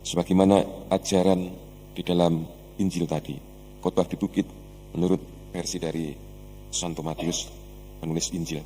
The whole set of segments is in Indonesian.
sebagaimana ajaran di dalam Injil tadi, khotbah di bukit menurut versi dari Santo Matius, penulis Injil.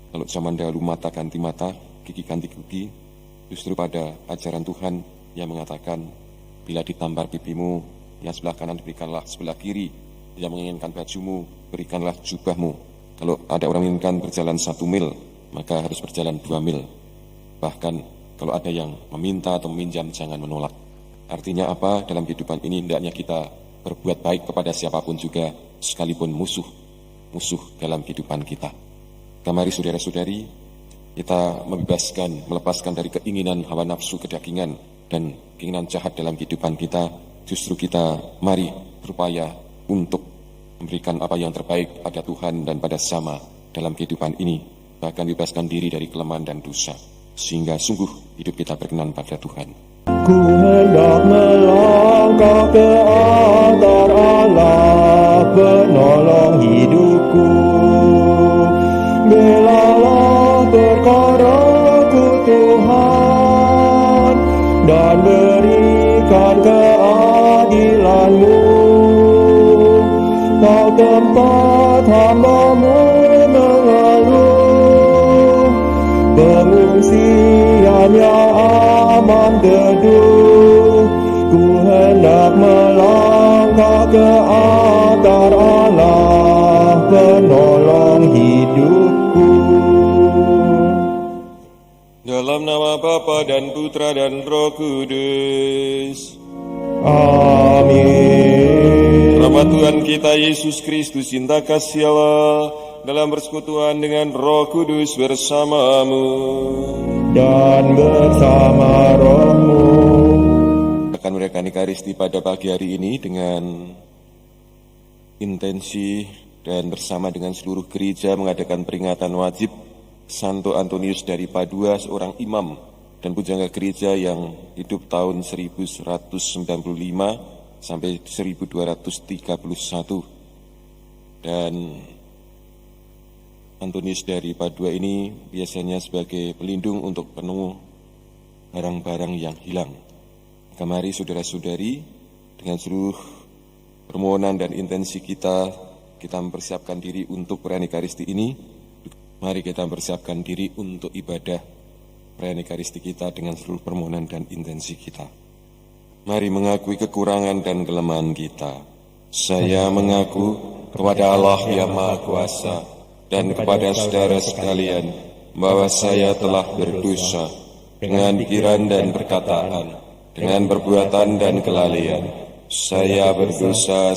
Kalau zaman dahulu mata ganti mata, gigi ganti gigi, justru pada ajaran Tuhan yang mengatakan, bila ditampar pipimu, yang sebelah kanan berikanlah sebelah kiri, yang menginginkan bajumu, berikanlah jubahmu. Kalau ada orang menginginkan berjalan 1 mil, maka harus berjalan 2 mil. Bahkan kalau ada yang meminta atau meminjam, jangan menolak. Artinya apa? Dalam kehidupan ini hendaknya kita berbuat baik kepada siapapun juga, sekalipun musuh dalam kehidupan kita. Mari saudara-saudari, kita melepaskan dari keinginan hawa nafsu kedagingan dan keinginan jahat dalam kehidupan kita. Justru kita mari berupaya untuk memberikan apa yang terbaik pada Tuhan dan pada sesama dalam kehidupan ini, bahkan bebaskan diri dari kelemahan dan dosa, sehingga sungguh hidup kita berkenan pada Tuhan. Ku hendak melangkah ke altar Allah, penolong hidupku. Belalah perkaraku Tuhan, dan berikan keadilan-Mu. Kau tempat hamba-Mu mengeluh, pengungsian yang aman teduh. Ku hendak melangkah ke altar Allah, penolong hidupku. Dalam nama Bapa dan Putra dan Roh Kudus. Amin. Rahmat Tuhan kita Yesus Kristus, cinta kasih Allah dalam persekutuan dengan Roh Kudus bersamamu Dan bersama rohmu. akan merayakan Ekaristi pada pagi hari ini dengan intensi dan bersama dengan seluruh gereja mengadakan peringatan wajib Santo Antonius dari Padua, seorang imam dan pujangga gereja yang hidup tahun 1195 sampai 1231. Dan Antonius dari Padua ini biasanya sebagai pelindung untuk penemu barang-barang yang hilang. Mari saudara-saudari, dengan seluruh permohonan dan intensi kita mempersiapkan diri untuk perayaan Ekaristi ini. Mari kita mempersiapkan diri untuk ibadah perayaan Ekaristi kita dengan seluruh permohonan dan intensi kita. Mari mengakui kekurangan dan kelemahan kita. Saya mengaku kepada Allah yang Maha Kuasa dan kepada saudara sekalian bahwa saya telah berdosa dengan pikiran dan perkataan, dengan perbuatan dan kelalaian. Saya berdosa,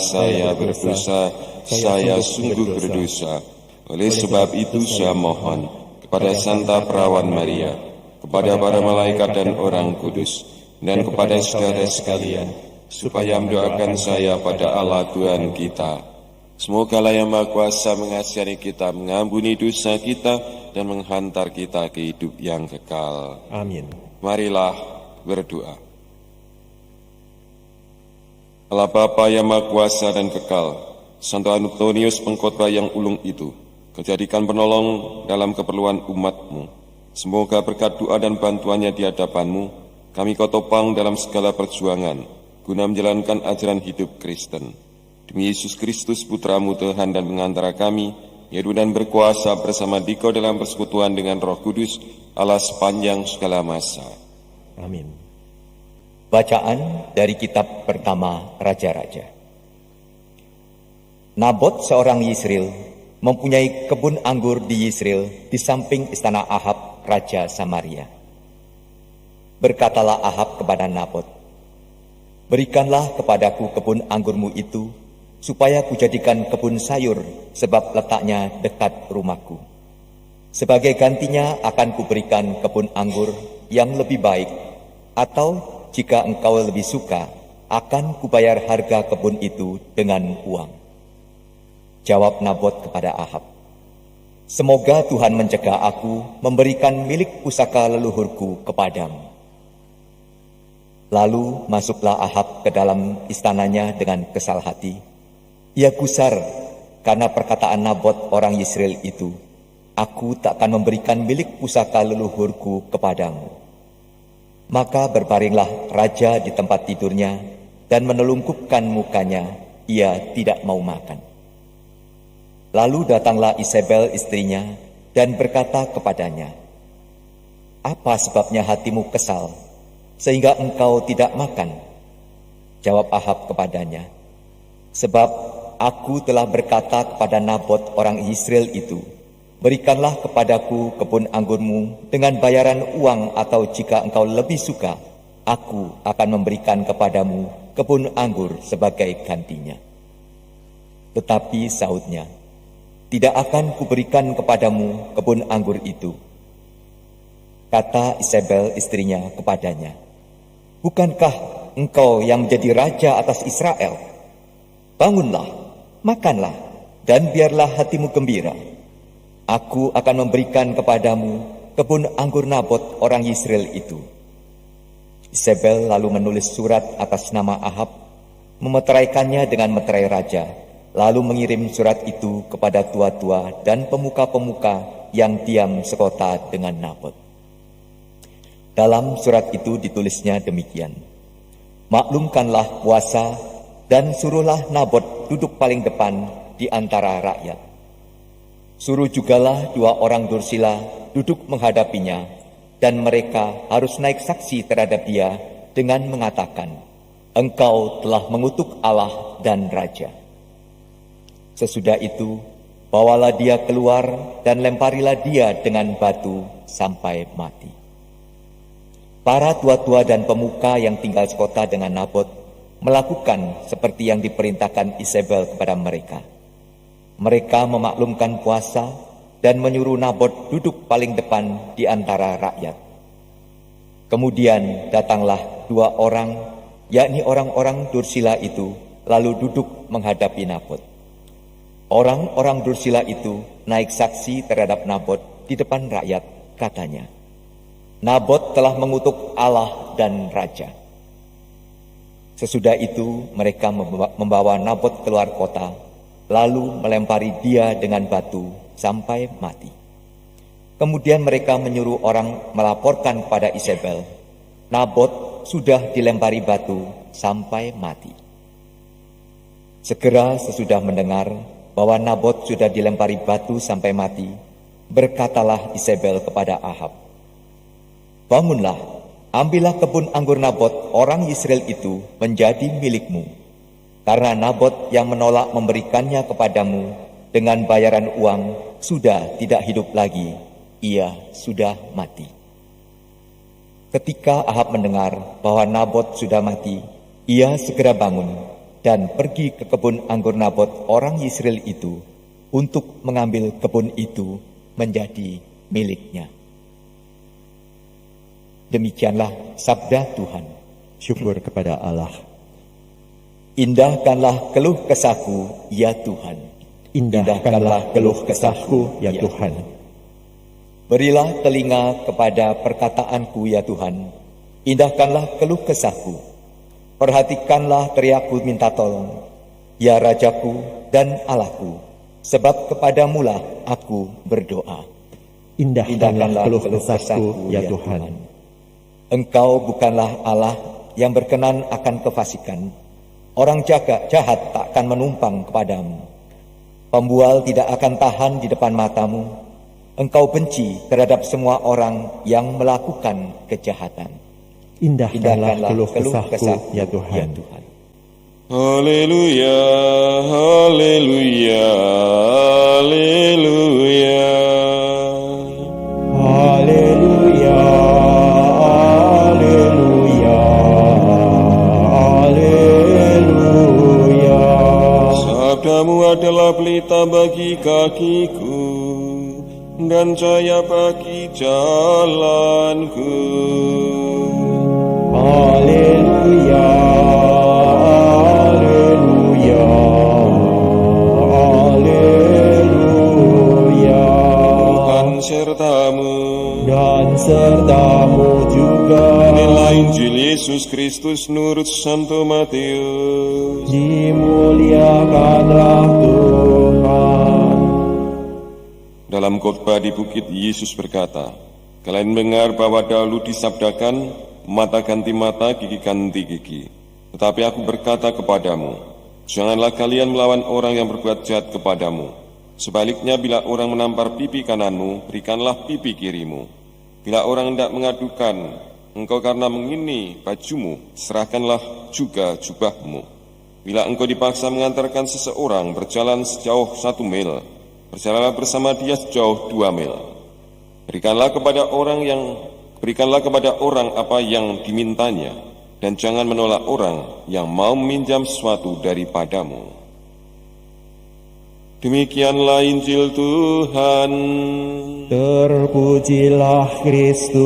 saya sungguh berdosa. Oleh sebab itu saya mohon kepada Santa Perawan Maria, kepada para malaikat dan orang kudus, dan kepada saudara sekalian, supaya mendoakan saya pada Allah Tuhan kita. Semoga Allah yang Maha Kuasa mengasihani kita, mengampuni dosa kita, dan menghantar kita ke hidup yang kekal. Amin. Marilah berdoa. Allah Bapa yang Maha Kuasa dan kekal, Santo Antonius pengkhotbah yang ulung itu, Kau jadikan penolong dalam keperluan umat-Mu. Semoga berkat doa dan bantuannya di hadapan-Mu, kami Kau topang dalam segala perjuangan, guna menjalankan ajaran hidup Kristen. Demi Yesus Kristus, Putra-Mu Tuhan dan pengantara kami, hidup dan berkuasa bersama Dikau dalam persekutuan dengan Roh Kudus, Allah sepanjang segala masa. Amin. Bacaan dari kitab pertama Raja-Raja. Nabot seorang Yisrael mempunyai kebun anggur di Yisrael di samping istana Ahab, Raja Samaria. Berkatalah Ahab kepada Nabot, "Berikanlah kepadaku kebun anggurmu itu, supaya kujadikan kebun sayur, sebab letaknya dekat rumahku. Sebagai gantinya akan kuberikan kebun anggur yang lebih baik, atau jika engkau lebih suka, akan kubayar harga kebun itu dengan uang." Jawab Nabot kepada Ahab, "Semoga Tuhan mencegah aku memberikan milik pusaka leluhurku kepadamu." Lalu masuklah Ahab ke dalam istananya dengan kesal hati. Ia gusar karena perkataan Nabot orang Yisrael itu, "Aku tak akan memberikan milik pusaka leluhurku kepadamu." Maka berbaringlah raja di tempat tidurnya dan menelungkupkan mukanya, ia tidak mau makan. Lalu datanglah Isabel istrinya dan berkata kepadanya, "Apa sebabnya hatimu kesal, sehingga engkau tidak makan?" Jawab Ahab kepadanya, "Sebab aku telah berkata kepada Nabot orang Yisrael itu, berikanlah kepadaku kebun anggurmu dengan bayaran uang, atau jika engkau lebih suka, aku akan memberikan kepadamu kebun anggur sebagai gantinya." Tetapi sahutnya, "Tidak akan kuberikan kepadamu kebun anggur itu." Kata Isabel istrinya kepadanya, "Bukankah engkau yang menjadi raja atas Israel? Bangunlah, makanlah, dan biarlah hatimu gembira. Aku akan memberikan kepadamu kebun anggur Nabot orang Yisrael itu." Isabel lalu menulis surat atas nama Ahab, memeteraikannya dengan meterai raja, lalu mengirim surat itu kepada tua-tua dan pemuka-pemuka yang diam sekota dengan Nabot. Dalam surat itu ditulisnya demikian, "Maklumkanlah puasa dan suruhlah Nabot duduk paling depan di antara rakyat. Suruh jugalah 2 orang dursila duduk menghadapinya, dan mereka harus naik saksi terhadap dia dengan mengatakan, 'Engkau telah mengutuk Allah dan Raja.' Sesudah itu, bawalah dia keluar dan lemparilah dia dengan batu sampai mati." Para tua-tua dan pemuka yang tinggal sekota dengan Nabot melakukan seperti yang diperintahkan Isabel kepada mereka. Mereka memaklumkan puasa dan menyuruh Nabot duduk paling depan di antara rakyat. Kemudian datanglah 2 orang, yakni orang-orang dursila itu, lalu duduk menghadapi Nabot. Orang-orang dursila itu naik saksi terhadap Nabot di depan rakyat, katanya, "Nabot telah mengutuk Allah dan Raja." Sesudah itu mereka membawa Nabot keluar kota, lalu melempari dia dengan batu sampai mati. Kemudian mereka menyuruh orang melaporkan kepada Isabel, "Nabot sudah dilempari batu sampai mati." Segera sesudah mendengar bahwa Nabot sudah dilempari batu sampai mati, berkatalah Isabel kepada Ahab, "Bangunlah, ambillah kebun anggur Nabot orang Yisrael itu menjadi milikmu, karena Nabot yang menolak memberikannya kepadamu dengan bayaran uang sudah tidak hidup lagi, ia sudah mati." Ketika Ahab mendengar bahwa Nabot sudah mati, ia segera bangun dan pergi ke kebun anggur Nabot orang Yisrael itu untuk mengambil kebun itu menjadi miliknya. Demikianlah sabda Tuhan. Syukur kepada Allah. Indahkanlah keluh kesahku, ya Tuhan. Indahkanlah keluh kesahku, ya Tuhan. Berilah telinga kepada perkataanku, ya Tuhan. Indahkanlah keluh kesahku. Perhatikanlah teriakku minta tolong, ya Rajaku dan Allahku, sebab kepadamulah aku berdoa. Indahkanlah keluh kesahku, ya Tuhan. Engkau bukanlah Allah yang berkenan akan kefasikan. Orang jahat tak akan menumpang kepadamu. Pembual tidak akan tahan di depan matamu. Engkau benci terhadap semua orang yang melakukan kejahatan. Indahkanlah keluh kesahku, ya Tuhan. Haleluya, haleluya, haleluya. Haleluya, haleluya, haleluya. Sabdamu adalah pelita bagi kakiku dan cahaya bagi jalanku. Haleluya, haleluya, haleluya. Tuhan sertamu Dan sertamu juga. Inilah Injil Yesus Kristus menurut Santo Matius. Dimuliakanlah Tuhan. Dalam khotbah di bukit, Yesus berkata, "Kalian mendengar bahwa dahulu disabdakan, mata ganti mata, gigi ganti gigi. Tetapi aku berkata kepadamu, janganlah kalian melawan orang yang berbuat jahat kepadamu. Sebaliknya, bila orang menampar pipi kananmu, berikanlah pipi kirimu. Bila orang hendak mengadukan engkau karena mengini bajumu, serahkanlah juga jubahmu. Bila engkau dipaksa mengantarkan seseorang berjalan sejauh 1 mil, berjalanlah bersama dia sejauh 2 mil. Berikanlah kepada orang apa yang dimintanya, dan jangan menolak orang yang mau meminjam sesuatu daripadamu. Demikianlah Injil Tuhan. Terpujilah Kristus.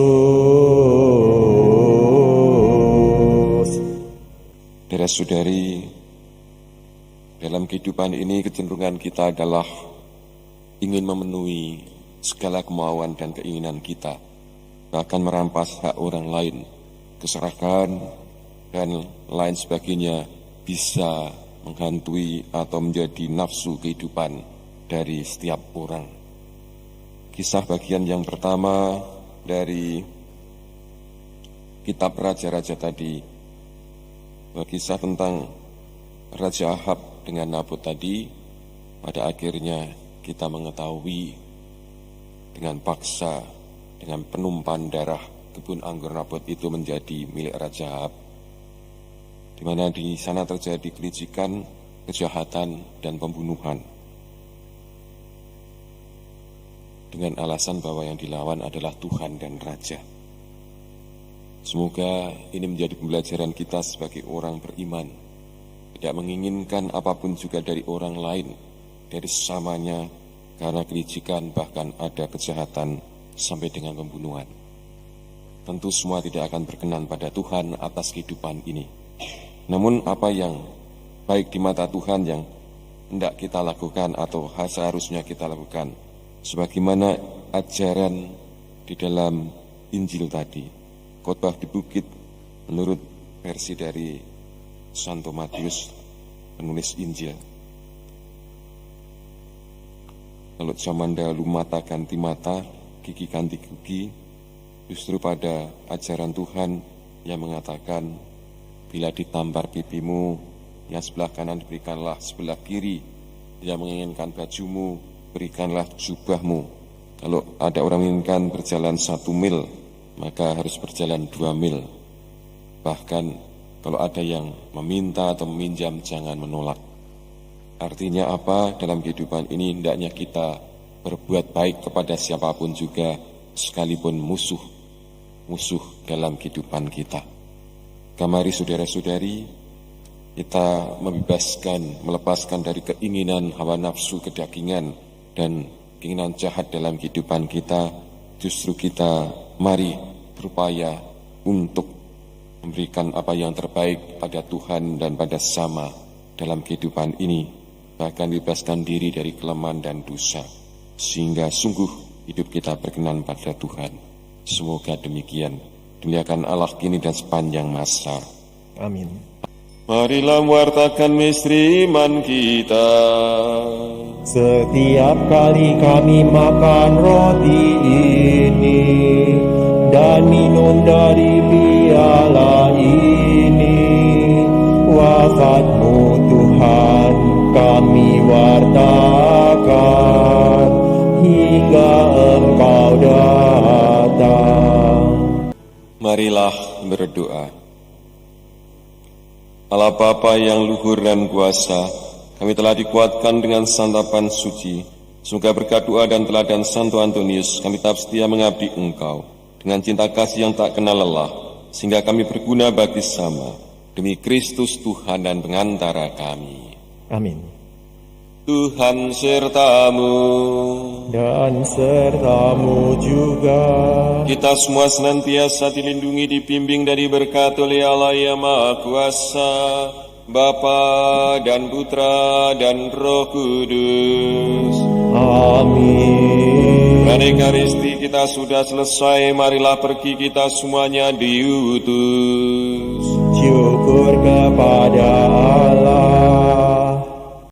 Saudara-saudari, dalam kehidupan ini kecenderungan kita adalah ingin memenuhi segala kemauan dan keinginan kita, bahkan merampas hak orang lain, keserakahan, dan lain sebagainya bisa menghantui atau menjadi nafsu kehidupan dari setiap orang. Kisah bagian yang pertama dari kitab Raja-Raja tadi, kisah tentang Raja Ahab dengan Nabot tadi, pada akhirnya kita mengetahui dengan paksa, dengan penumpahan darah kebun anggur Nabot itu menjadi milik Raja Ahab, di mana di sana terjadi kelicikan, kejahatan, dan pembunuhan, dengan alasan bahwa yang dilawan adalah Tuhan dan Raja. Semoga ini menjadi pembelajaran kita sebagai orang beriman, tidak menginginkan apapun juga dari orang lain, dari sesamanya, karena kelicikan bahkan ada kejahatan sampai dengan pembunuhan. Tentu semua tidak akan berkenan pada Tuhan atas kehidupan ini. Namun apa yang baik di mata Tuhan yang hendak kita lakukan atau seharusnya kita lakukan, sebagaimana ajaran di dalam Injil tadi, khotbah di bukit menurut versi dari Santo Matius, penulis Injil. Kalau zaman dahulu mata ganti mata, gigi ganti gigi, justru pada ajaran Tuhan yang mengatakan, bila ditampar pipimu, yang sebelah kanan berikanlah sebelah kiri. Bila menginginkan bajumu, berikanlah jubahmu. Kalau ada orang menginginkan berjalan 1 mil, maka harus berjalan 2 mil. Bahkan kalau ada yang meminta atau meminjam, jangan menolak. Artinya apa? Dalam kehidupan ini hendaknya kita berbuat baik kepada siapapun juga, sekalipun musuh dalam kehidupan kita. Mari saudara-saudari, kita melepaskan dari keinginan hawa nafsu kedagingan dan keinginan jahat dalam kehidupan kita. Justru kita mari berupaya untuk memberikan apa yang terbaik pada Tuhan dan pada sesama dalam kehidupan ini, bahkan bebaskan diri dari kelemahan dan dosa, sehingga sungguh hidup kita berkenan pada Tuhan. Semoga demikian. Dimuliakan Allah kini dan sepanjang masa. Amin. Marilah mewartakan misteri iman kita. Setiap kali kami makan roti ini dan minum dari piala ini, wafat-Mu Tuhan kami wartakan hingga Engkau datang. Marilah berdoa. Allah Bapa yang luhur dan kuasa, kami telah dikuatkan dengan santapan suci. Semoga berkat doa dan teladan Santo Antonius, kami tetap setia mengabdi Engkau dengan cinta kasih yang tak kenal lelah, sehingga kami berguna bagi sesama. Demi Kristus Tuhan dan pengantara kami. Amin. Tuhan sertamu Dan sertamu juga. Kita semua senantiasa dilindungi, dibimbing dan diberkati oleh Allah yang Maha Kuasa, Bapa dan Putra dan Roh Kudus. Amin. Pada Ekaristi kita sudah selesai, marilah pergi kita semuanya diutus. Syukur kepada Allah.